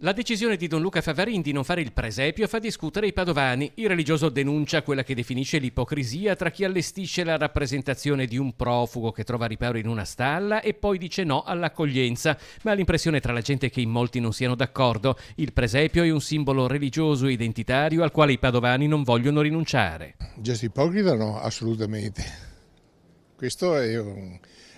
La decisione di Don Luca Favarin di non fare il presepio fa discutere i padovani. Il religioso denuncia quella che definisce l'ipocrisia tra chi allestisce la rappresentazione di un profugo che trova riparo in una stalla e poi dice no all'accoglienza, ma ha l'impressione tra la gente che in molti non siano d'accordo. Il presepio è un simbolo religioso e identitario al quale i padovani non vogliono rinunciare. Gesto ipocrita no, assolutamente. Questo è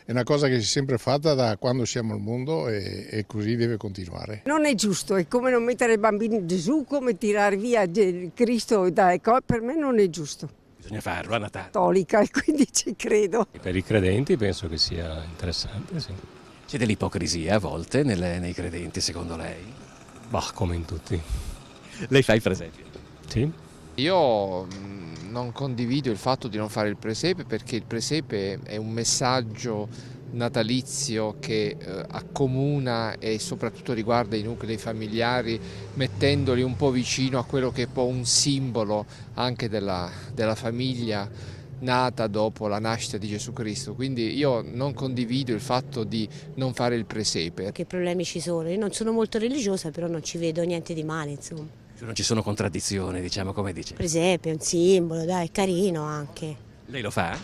una cosa che si è sempre fatta da quando siamo al mondo e così deve continuare. Non è giusto, è come non mettere i bambini in Gesù, come tirare via Cristo per me non è giusto. Bisogna farlo a Natale. Cattolica e quindi ci credo. Per i credenti penso che sia interessante, sì. C'è dell'ipocrisia a volte nei credenti, secondo lei? Bah, come in tutti. Lei fa il presepio? Sì. Io non condivido il fatto di non fare il presepe perché il presepe è un messaggio natalizio che accomuna e soprattutto riguarda i nuclei familiari, mettendoli un po' vicino a quello che è un po' un simbolo anche della famiglia nata dopo la nascita di Gesù Cristo. Quindi io non condivido il fatto di non fare il presepe. Che problemi ci sono? Io non sono molto religiosa, però non ci vedo niente di male, insomma. Non ci sono contraddizioni, diciamo, come dice. Presepe è un simbolo, dai, è carino anche. Lei lo fa?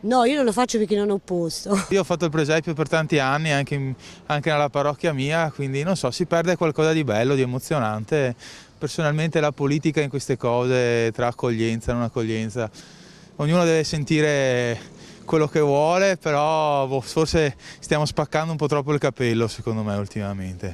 No, io non lo faccio perché non ho posto. Io ho fatto il presepio per tanti anni, anche nella parrocchia mia, quindi non so, si perde qualcosa di bello, di emozionante. Personalmente la politica in queste cose, tra accoglienza e non accoglienza, ognuno deve sentire quello che vuole, però forse stiamo spaccando un po' troppo il capello secondo me ultimamente.